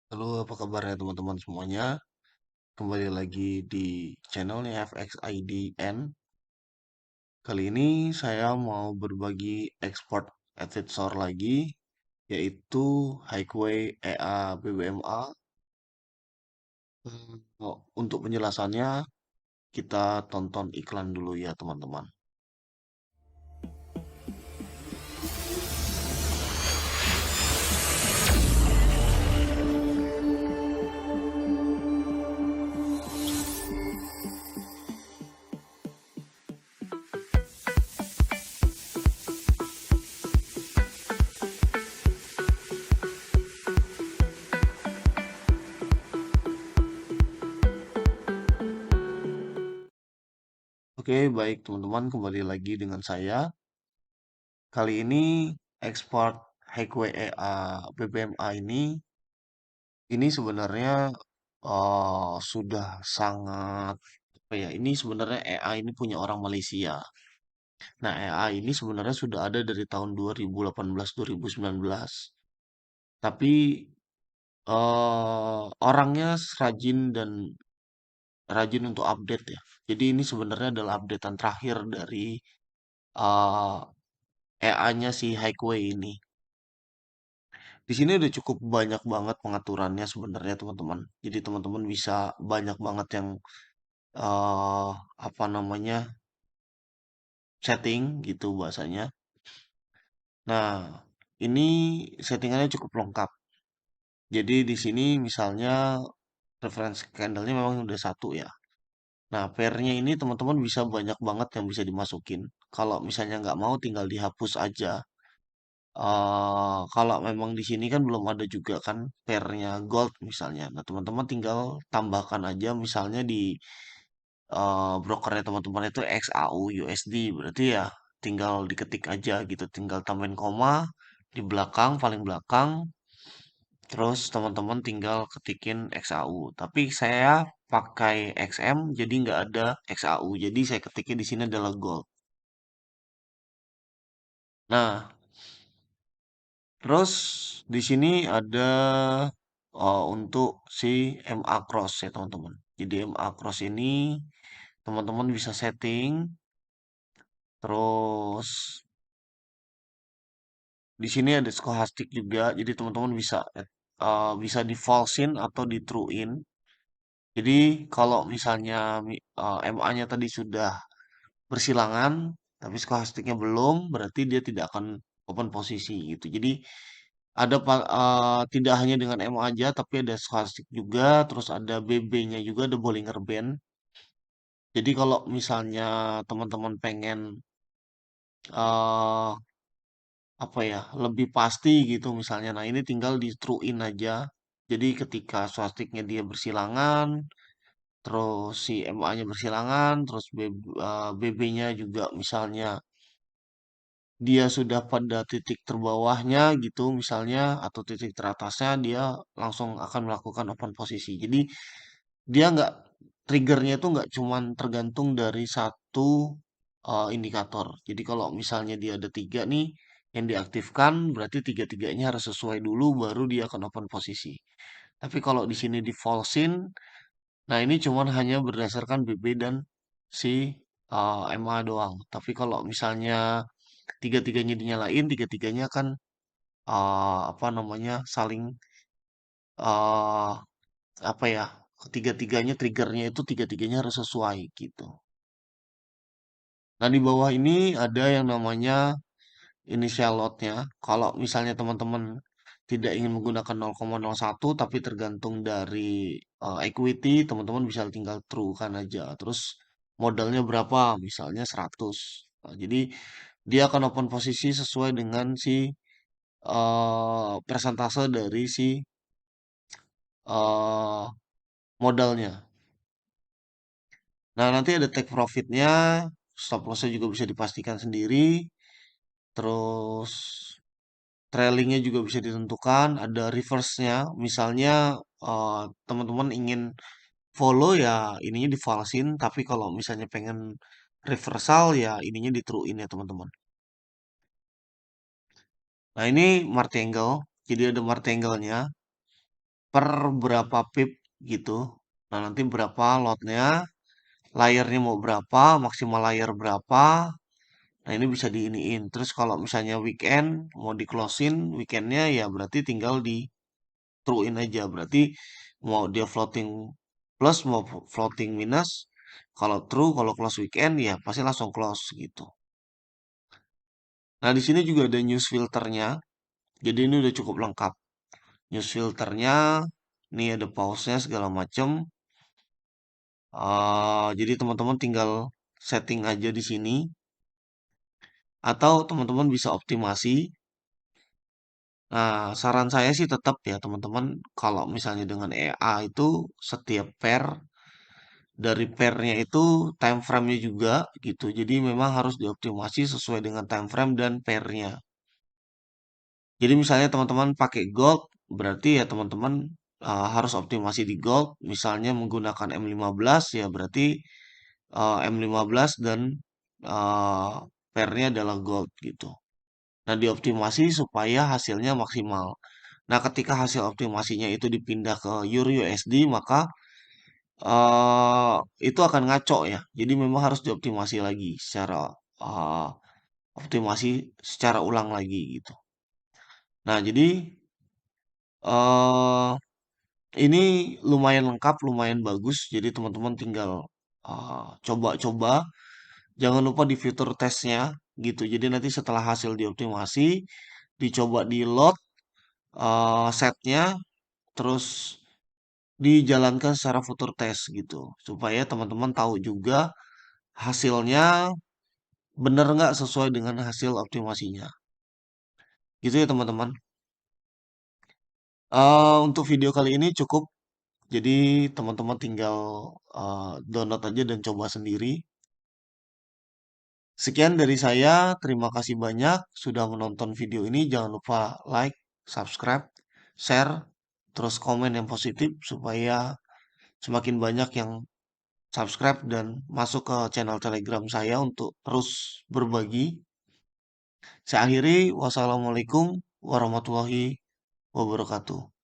Halo, apa kabarnya teman-teman semuanya? Kembali lagi di channelnya FXIDN. Kali ini saya mau berbagi export advisor lagi, yaitu Highway EA BBMA. Untuk penjelasannya, kita tonton iklan dulu ya teman-teman. Oke, baik teman-teman, kembali lagi dengan saya. Kali ini export Highway EA BBMA ini sebenarnya sudah sangat apa ya? Ini sebenarnya EA ini punya orang Malaysia. Nah, EA ini sebenarnya sudah ada dari tahun 2018 2019. Tapi orangnya rajin dan rajin untuk update ya. Jadi ini sebenarnya adalah updatean terakhir dari eh, EA-nya si Hikeway ini. Di sini udah cukup banyak banget pengaturannya sebenarnya teman-teman. Jadi teman-teman bisa banyak banget yang eh apa namanya setting gitu bahasanya. Nah, ini settingannya cukup lengkap. Jadi di sini misalnya reference candle-nya memang udah satu ya. Nah, pair-nya ini teman-teman bisa banyak banget yang bisa dimasukin. Kalau misalnya nggak mau tinggal dihapus aja. Kalau memang di sini kan belum ada juga kan pair-nya gold misalnya. Nah, teman-teman tinggal tambahkan aja misalnya di brokernya teman-teman itu XAU USD berarti ya tinggal diketik aja gitu, tinggal tambahin koma di belakang paling belakang, terus teman-teman tinggal ketikin XAU. Tapi saya pakai XM jadi nggak ada XAU, jadi saya ketiknya di sini adalah gold. Nah, terus di sini ada untuk si MA cross ya teman-teman. Jadi MA cross ini teman-teman bisa setting. Terus di sini ada scholastic juga, jadi teman-teman bisa bisa di false-in atau di true-in. Jadi kalau misalnya MA-nya tadi sudah bersilangan, tapi scholastic-nya belum, berarti dia tidak akan open posisi gitu. Jadi ada tidak hanya dengan MA aja, tapi ada scholastic juga, terus ada BB-nya juga, ada Bollinger Band. Jadi kalau misalnya teman-teman pengen eh apa ya, lebih pasti gitu misalnya. Nah, ini tinggal di true in aja. Jadi ketika swastiknya dia bersilangan, terus si MA-nya bersilangan, terus BB-nya juga misalnya dia sudah pada titik terbawahnya gitu misalnya atau titik teratasnya dia langsung akan melakukan open posisi. Jadi dia nggak triggernya itu nggak cuman tergantung dari satu indikator. Jadi kalau misalnya dia ada tiga nih yang diaktifkan, berarti tiga-tiganya harus sesuai dulu baru dia akan open posisi. Tapi kalau di sini di false-in, nah ini cuman hanya berdasarkan BB dan si MA doang. Tapi kalau misalnya tiga-tiganya dinyalain, tiga-tiganya kan apa namanya saling eh apa ya, ketiga-tiganya triggernya itu tiga-tiganya harus sesuai gitu. Nah, di bawah ini ada yang namanya initial load-nya. Kalau misalnya teman-teman tidak ingin menggunakan 0,01 tapi tergantung dari equity, teman-teman bisa tinggal true kan aja. Terus modalnya berapa? Misalnya 100. Nah, jadi dia akan open posisi sesuai dengan si persentase dari si eh, modalnya. Nah, nanti ada take profitnya, stop lossnya juga bisa dipastikan sendiri, terus trailingnya juga bisa ditentukan, ada reverse-nya, misalnya teman-teman ingin follow ya ininya di false-in, tapi kalau misalnya pengen reversal ya ininya di true-in ya teman-teman. Nah ini martingale, jadi ada martingale-nya, per berapa pip gitu. Nah, nanti berapa lotnya, layarnya mau berapa, maksimal layar berapa. Nah, ini bisa diiniin. Terus kalau misalnya weekend mau di closein weekendnya ya berarti tinggal di true-in aja. Berarti mau dia floating plus mau floating minus. Kalau true, kalau close weekend ya pasti langsung close gitu. Nah, di sini juga ada news filternya. Jadi ini udah cukup lengkap. News filternya, nih ada pause-nya segala macem. Jadi teman-teman tinggal setting aja di sini. Atau teman-teman bisa optimasi. Nah, saran saya sih tetap ya teman-teman, kalau misalnya dengan EA itu setiap pair, dari pairnya itu time frame-nya juga gitu. Jadi memang harus dioptimasi sesuai dengan time frame dan pairnya. Jadi misalnya teman-teman pakai gold, berarti ya teman-teman harus optimasi di gold. Misalnya menggunakan M15 ya berarti M15 dan uh, pairnya adalah gold gitu. Nah, dioptimasi supaya hasilnya maksimal. Nah, ketika hasil optimasinya itu dipindah ke Euro USD, maka eh itu akan ngaco ya. Jadi memang harus dioptimasi lagi secara eh, optimasi secara ulang lagi gitu. Nah, jadi eh ini lumayan lengkap, lumayan bagus. Jadi teman-teman tinggal coba-coba. Jangan lupa di fitur tesnya gitu. Jadi nanti setelah hasil dioptimasi, dicoba di load setnya, terus dijalankan secara futur test gitu. Supaya teman-teman tahu juga hasilnya benar nggak sesuai dengan hasil optimasinya. Gitu ya teman-teman. Untuk video kali ini cukup. Jadi teman-teman tinggal download aja dan coba sendiri. Sekian dari saya. Terima kasih banyak sudah menonton video ini. Jangan lupa like, subscribe, share, terus komen yang positif supaya semakin banyak yang subscribe dan masuk ke channel Telegram saya untuk terus berbagi. Saya akhiri, wassalamualaikum warahmatullahi wabarakatuh.